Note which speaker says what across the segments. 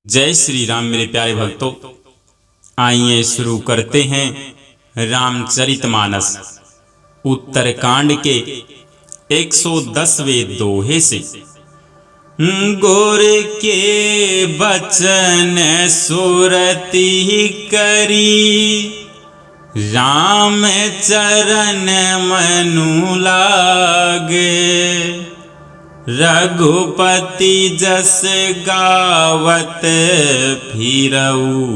Speaker 1: जय श्री राम मेरे प्यारे भक्तों, आइए शुरू करते हैं रामचरितमानस उत्तरकांड के 110वें दोहे से। गोर के बचन सुरति करी, राम चरण मनु लागे। रघुपति जस गावत फिरऊ,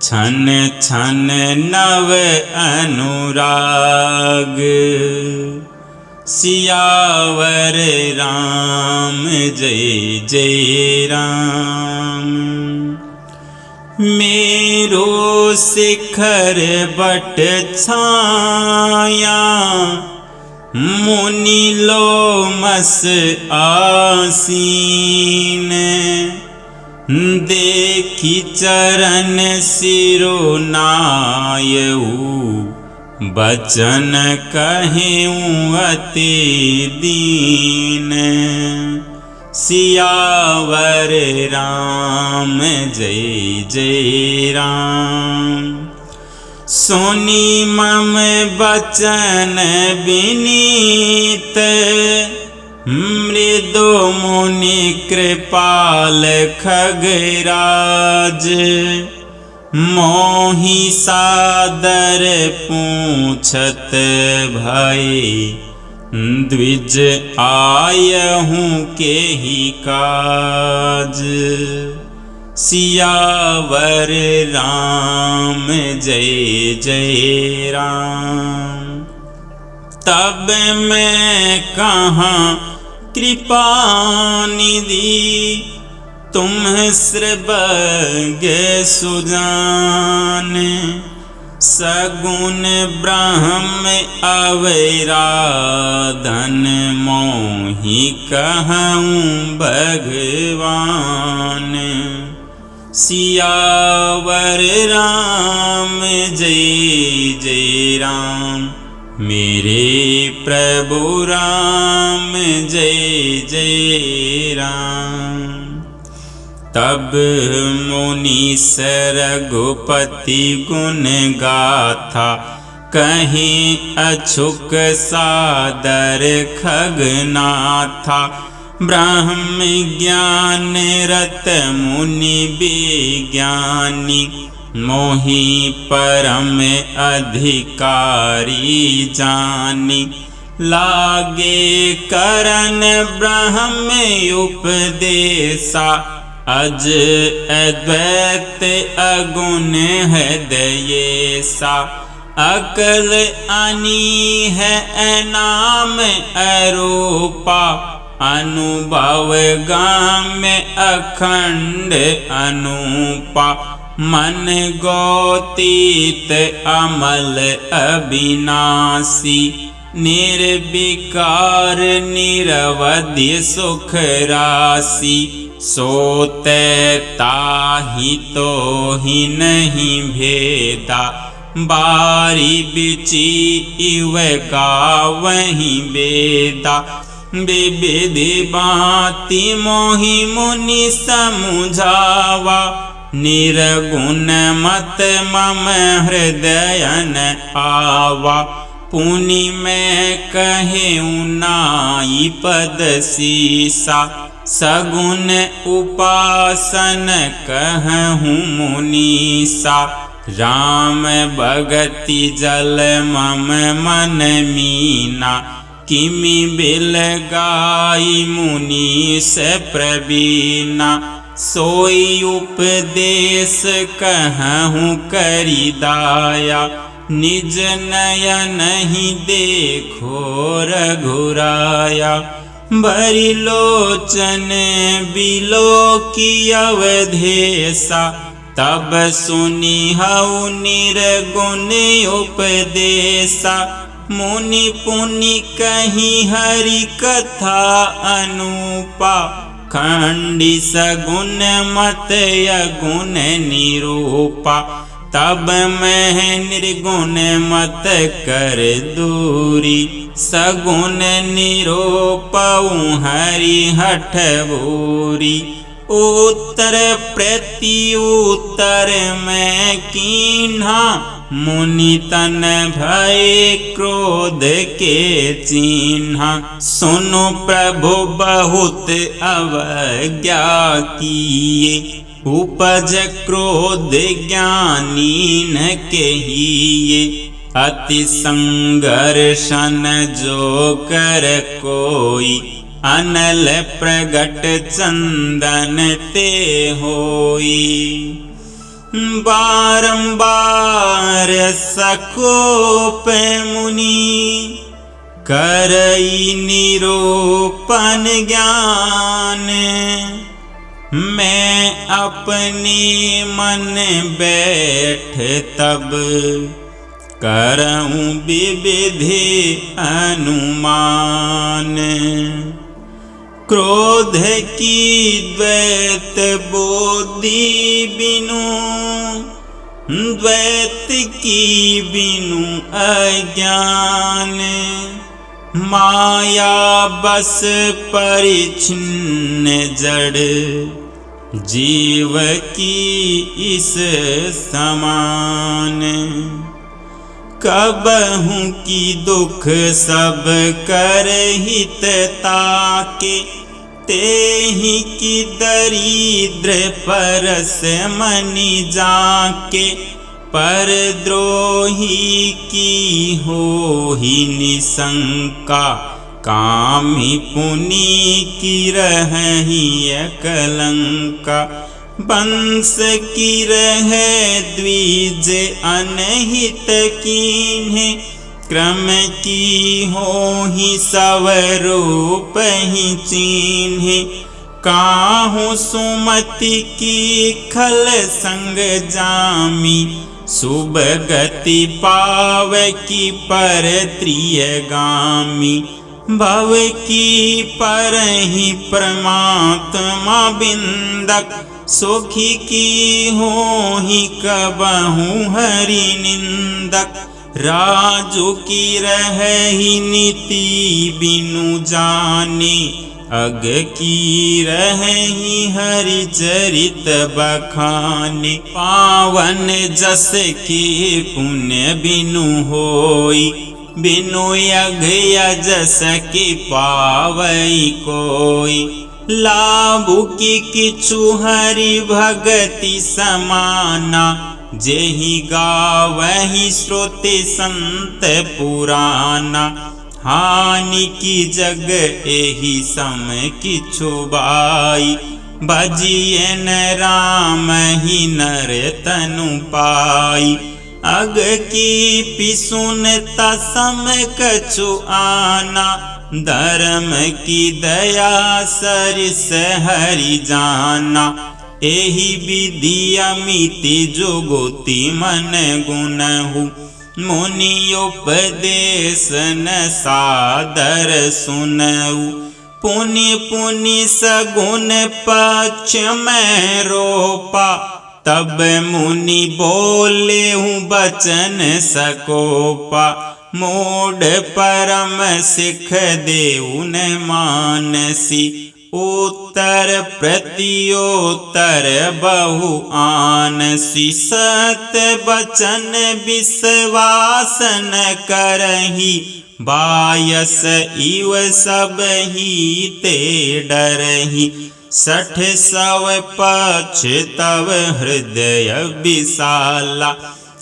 Speaker 1: छन छन नव अनुराग। सियावर राम जय जय राम। मेरो शिखर बट छाया, मुनि लोमस आसीन। देखी चरण सिरो नायऊ, बचन कहेऊ अति दीन। सियावर राम जय जय राम। सुनी मम बचन विनीत, मृदु मुनि कृपाल खगराज। मोहि सादर पूछत भय, द्विज आयहूँ केहि काज। सियावर राम जय जय राम। तब मैं कहाँ कृपा निधि, तुम सर्वज्ञ सुजान। सगुन ब्रह्म अवैरा, धन मोहि कहूँ भगवान। सियावर राम जय जय राम। मेरे प्रभु राम जय जय राम। तब मुनीस रघुपति गुण गाथा, कहीं अछुक सादर खगनाथा। ब्रह्म ज्ञान रत मुनि विज्ञानी, मोहि परम अधिकारी जानी। लागे करन ब्रह्म उपदेशा, अज अद्वैत अगुण है दयेसा। अकल अनी है अनाम अरूपा, अनुभव गाम अखंड अनूपा। मन गौतीत अमल अविनाशी, निर्विकार निरवधि सुख राशि। सोते ताहि तो ही नहीं भेदा, बारी बिची इव गावहीं वेदा। विविधि बाति मोहि मुनि समुझावा, निर्गुण मत मम हृदयन आवा। पुनि मैं कहेऊ नाई पद सीसा, सगुन उपासन कहूँ मुनीसा। राम भगति जल मम मन मीना, किमि बिल गाई मुनीस प्रवीणा। सोई उपदेश कहूँ करी दाया, निज नयन ही देखो रघुराया। भरी लोचन बिलोकी अवधेशा, तब सुनी हऊ निर्गुण उपदेशा। मुनि पुनि कहीं हरि कथा अनुपा, खंडी सगुन मत अगुण निरूपा। तब मैं निर्गुण मत कर दूरी, सगुण निरूपऊ हरि हठ भूरी। उत्तर प्रत्युत्तर में कीन्हा, मुनि तन भय क्रोध के चिन्हा। सुनो प्रभु बहुत अवज्ञा किए, उपज क्रोध ज्ञानी न कहिए। अति संघर्षण जो कर कोई, अनल प्रगट चंदन ते होई। बारंबार सकोप मुनि, करई निरूपण ज्ञान। मैं अपने मन बैठ तब, करऊं विविधि अनुमान। क्रोध की द्वैत बोधि बिनु, द्वैत की बिनु अज्ञान। माया बस परिच्छिन्न जड़, जीव की इस समान। कबहु की दुख सब कर हित ताके, तेहि की दरिद्र परस मनि जाके। पर द्रोही की होहि निशंका, कामी पुनि की रहहि कलंका। वंश की रह द्विज अनहित कीन्हे, क्रम की होहि सब रूप ही चिन्हे। काहू सुमति की खल संग जामी, शुभ गति पावे की पर त्रियगामी। भव की परहि परमात्मा बिंदक, सुखी की होहि कबहु हरि निंदक। राजू की रहहि नीति बिनु जाने, अग की रहहि हरि चरित बखाने। पावन जस की पुण्य बिनु होई, बिनु यज्ञ यजस के पावई कोई। लाभु की किछु हरि भगति समाना, जेहि गावहि श्रोते संत पुराना। हानि की जग एहि सम किछु बाई, भजिए न राम ही नर तनु पाई। अग की पिसुनता सम कछु आना, धर्म की दया सरिस हरि जाना। एहि विधि अमिति जुगुति मन गुणहु, मुनि उपदेश न सादर सुनऊ। पुनि पुनि सगुन पक्ष में रोपा, तब मुनि बोले हूँ बचन सकोपा। मोढ़ परम सिख देऊ न मानसी, उत्तर प्रत्युत्तर बहु आनसी। सत बचन विश्वास न करही, बायस इव सब ही ते डरही। 60 पक्ष तव हृदय विशाला,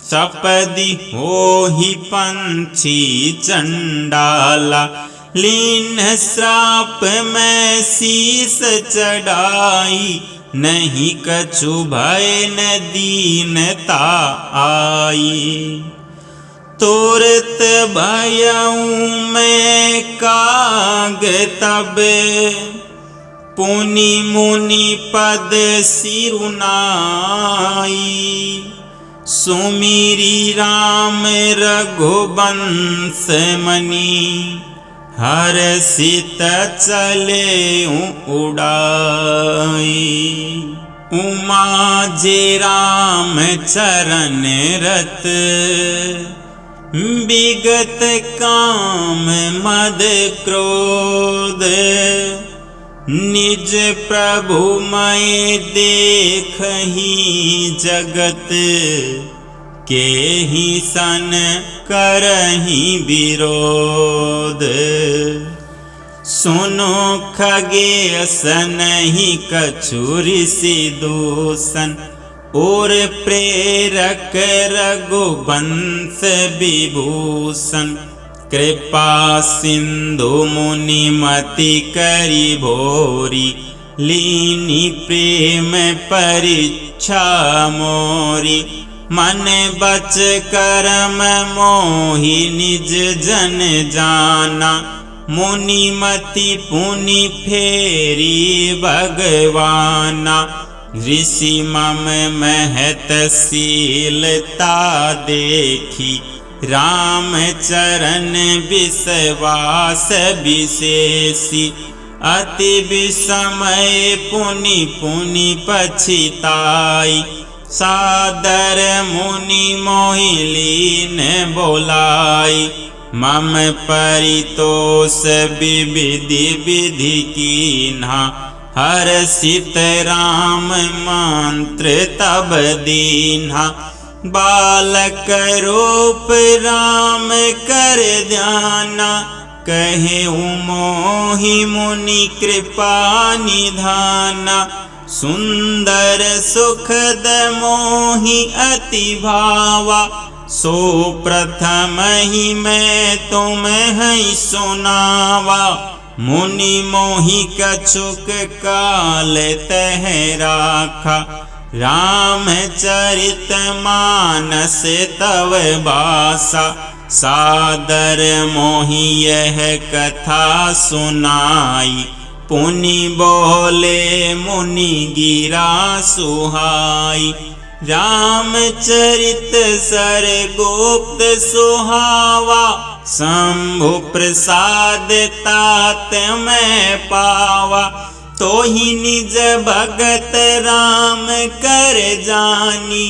Speaker 1: सपदि होहि पंछी चंडाला। लीन श्राप में शीस चढ़ाई, नहीं कछु भय न दीनता आई। तुरत भयऊ मैं काग तब, पुनि मुनि पद सिरुनाई। सुमिरी राम रघुवंश मणि, हर्षित चले उड़ाई। उमा जे राम चरण रत, विगत काम मद क्रोध। निज प्रभु मैं देखहि जगत के ही सन करहि विरोध। सुनो खगेय सनहि कछु ऋषि दूषण और प्रेरक रघुवंश विभूषण। कृपा सिंधु मुनिमति करि भोरी लीनी प्रेम परीक्षा मोरी। मन बच कर्म मोहि निज जन जाना मुनिमति पुनि फेरी भगवाना। ऋषि मम महत शीलता देखी राम चरण विश्वास विशेषी। अति विस्मय पुनि पुनि पछिताई सादर मुनि मोहि लीन बोलाई। मम परितोष विविधि विधि कीन्हा हर्षित राम मंत्र तब दीन्हा। बालक रूप राम कर ध्याना कहे मोहि मुनि कृपा निधाना। सुंदर सुखद मोहि अति भावा सो प्रथम ही मैं तुम्हें सुनावा। मुनि मोहि कछुक काल तह राखा रामचरित मानस तव बासा। सादर मोहि यह कथा सुनाई पुनि बोले मुनि गिरा सुहाई। रामचरित सर गुप्त सुहावा शंभु प्रसाद तात मैं पावा। तो ही निज भगत राम कर जानी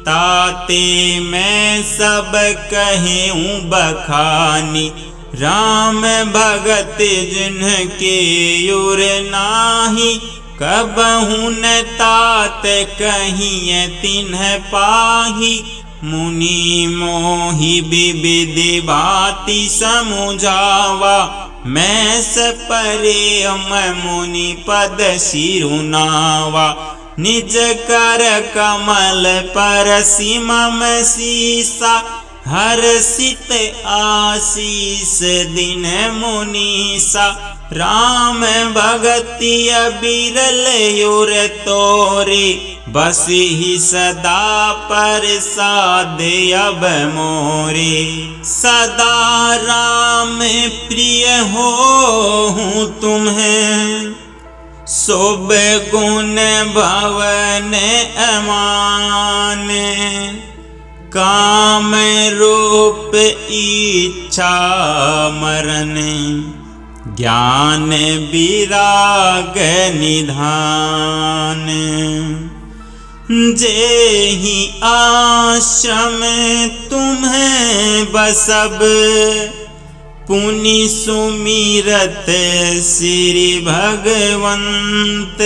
Speaker 1: ताते मैं सब कहूँ बखानी। राम भगत जिनके युर नाही कबहु न तात कहिए तिन्ह पाही। मुनि मोहि विविधि भांति समुझावा मैं सपरे मुनि पद सिरुनावा। निज कर कमल पर सिमम सीसा हर्षित आशीष दिन मुनीसा। राम भगति बिरल युर तोरे बसी सदा प्रसाद अब मोरे। सदा राम प्रिय हो तुम्हें शुभ गुण भवन अमान। काम रूप इच्छा मरण ज्ञान विराग निधान। जेहि आश्रम तुम्हें बसब पुनि सुमिरत श्री भगवंत।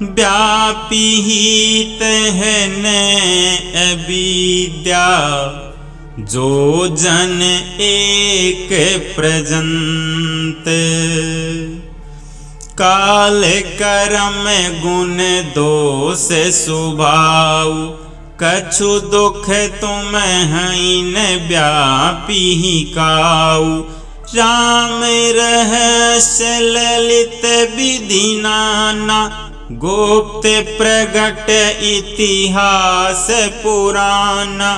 Speaker 1: व्यापी हित है न अविद्या जो जन एक प्रजंत। काल कर्म गुण दोष स्वभाव कछु दुख तुम हैं व्यापी काऊ। राम रहस्य ललित विधि नाना गुप्त प्रगट इतिहास पुराना।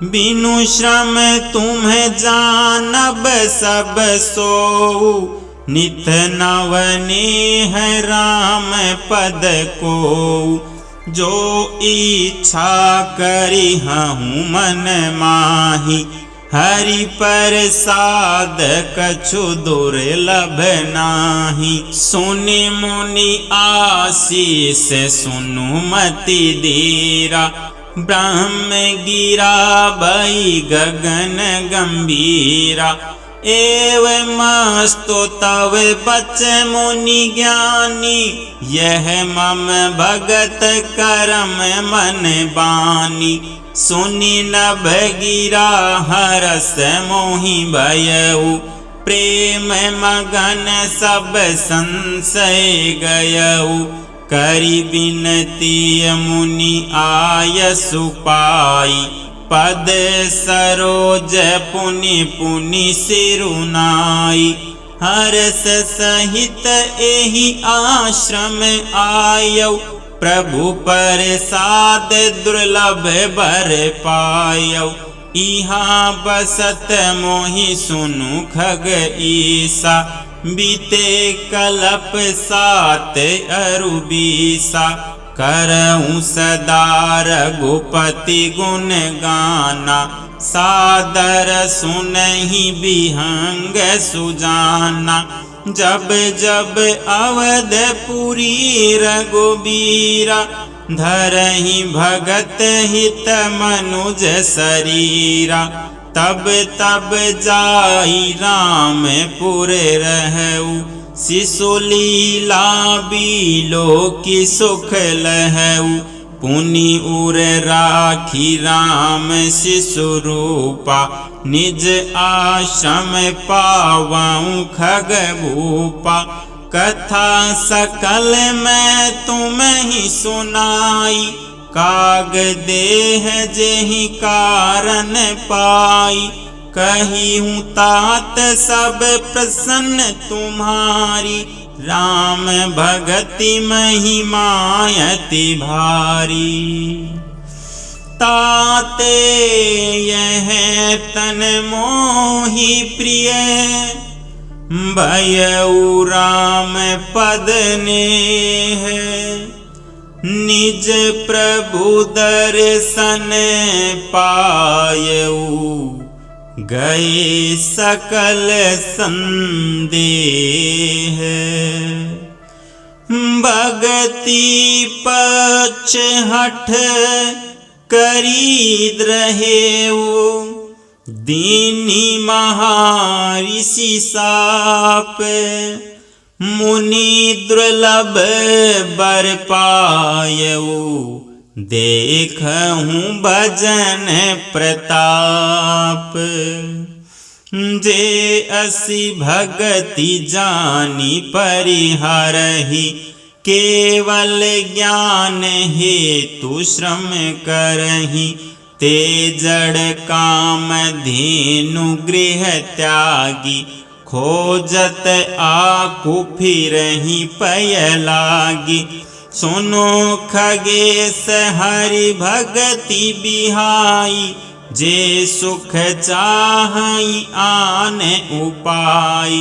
Speaker 1: बिनु श्रम तुम्हें जानब सब सोऊ नित नवने है राम पद को। जो इच्छा करी हूँ मन माही हरि प्रसाद कछु दुर्लभ नाही। सुनि मुनि आशीष सुनु मति धीरा ब्रह्म गिरा भई गगन गंभीरा। एवमस्तु तव बच मुनि ज्ञानी, यह मम भगत करम मन बानी। सुनि नभ गिरा हरस मोहि भयउ, प्रेम मगन सब संशय गयउ। करि बिनती मुनि आयसु पाई, पद सरोज पुनि पुनि सिरुनाई। हर्ष सहित एहि आश्रम आयौ, प्रभु प्रसाद दुर्लभ बर पायौ। इहाँ बसत मोहि सुनु खग ईसा, बीते कल्प 7 अरु 20। करऊँ सदा रघुपति गुण गाना, सादर सुनहि बिहंग सुजाना। जब जब अवधपुरी रघुबीरा, धरहि भगत हित मनुज शरीरा। तब तब जाई रामपुर रहउ, शिशुलीला बिलोकी सुख लहउ। पुनि उर राखी राम शिशु रूपा, निज आश्रम पावऊँ खग भूपा। कथा सकल मैं तुम्हि सुनाई, काग देह जेहि कारण पाई। कहिहूँ तात सब प्रसन्न तुम्हारी, राम भगति महिमायति भारी। ताते यह तन मोहि प्रिय, भयउ राम पद नेह। निज प्रभु दर्शन पायउ, गए सकल संदेह। भगति पक्ष हठ करी रहेउ, दीनी महर्षि साप। मुनि दुर्लभ बर पायउ, देखहूँ भजन प्रताप। जे असि भगति जानी परिहरहि, केवल ज्ञान हेतु श्रम करहि। ते जड़ काम धेनु गृह त्यागी, खोजत आकु फिरहि पय लागी। सुनो खगेश हरि भगति बिहाई, जे सुख चाहई आन उपाय।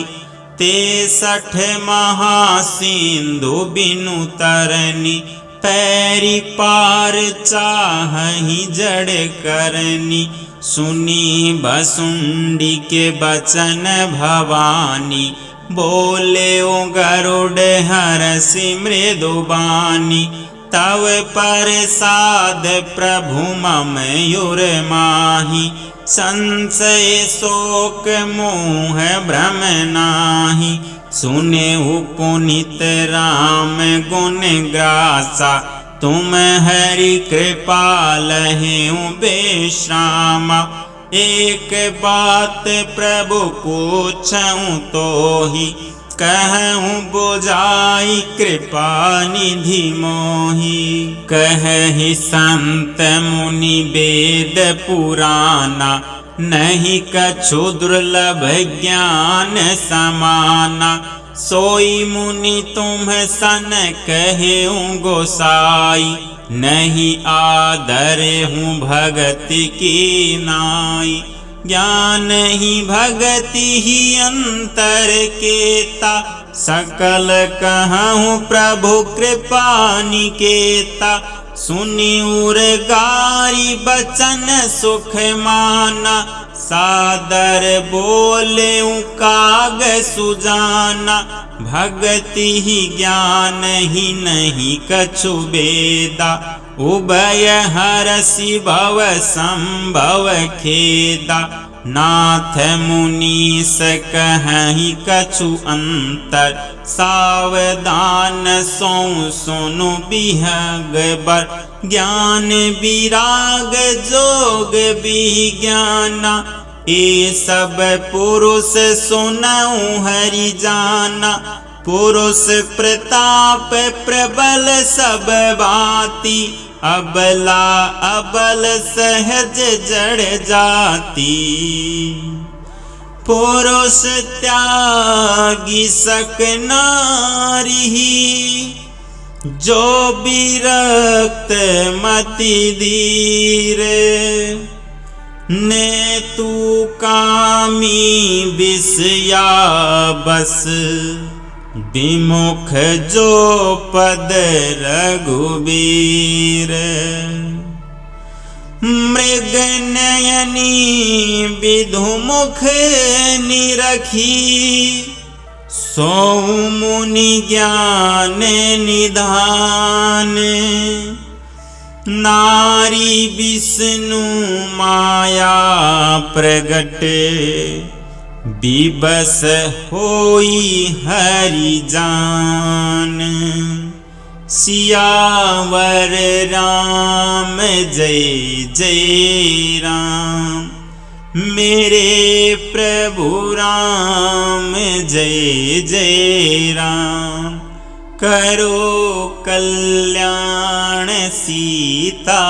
Speaker 1: ते 60 महासिंधु बिनु तरनी, पैरी पार चाहही जड़ करनी। सुनी बसुंडी के बचन भवानी, बोले ओ गरुड़ हरषि मृदुबानी। तव प्रसाद प्रभु मम युर माहि, संशय शोक मोह भ्रम नाही। सुनेहु पुनीत राम गुण ग्रासा, तुम हरि कृपाल हेउ विश्रामा। एक बात प्रभु पूछऊँ तोहि, कहूँ बुझाई कृपा निधि मोहि। कहहि संत मुनि वेद पुराना, नहीं कछु दुर्लभ ज्ञान समाना। सोई मुनि तुम सन कहेऊँ गोसाई, नहीं आदर हूँ भगति की नाई। ज्ञान ही भगति ही अंतर केता, सकल कहूँ प्रभु कृपा निकेता। सुनी उर गारी बचन सुख माना, सादर बोले काग सुजाना। भगति ही ज्ञान ही नहीं कछु बेदा, उभय हरषि भव संभव खेदा। नाथ मुनीस कहीं कछु अंतर, सावधान सौ सुनु बिहग बर। ज्ञान विराग जोग विज्ञाना, ये सब पुरुष सुनऊ हरि जाना। पुरुष प्रताप प्रबल सब बाती, अबला अबल सहज जड़ जाती। पुरुष त्यागी सक नारी, जो विरक्त मति धीर। ने तू कामी विषया बस, विमुख जो पद रघुबीर। मृग नयनी विधुमुख निरखी, सो मुनि ज्ञान निधान। नारी विष्णु माया प्रगटे, विबस होई हरि जान। सियावर राम जय जय राम, मेरे प्रभु राम जय जय राम। करो कल्याण सीता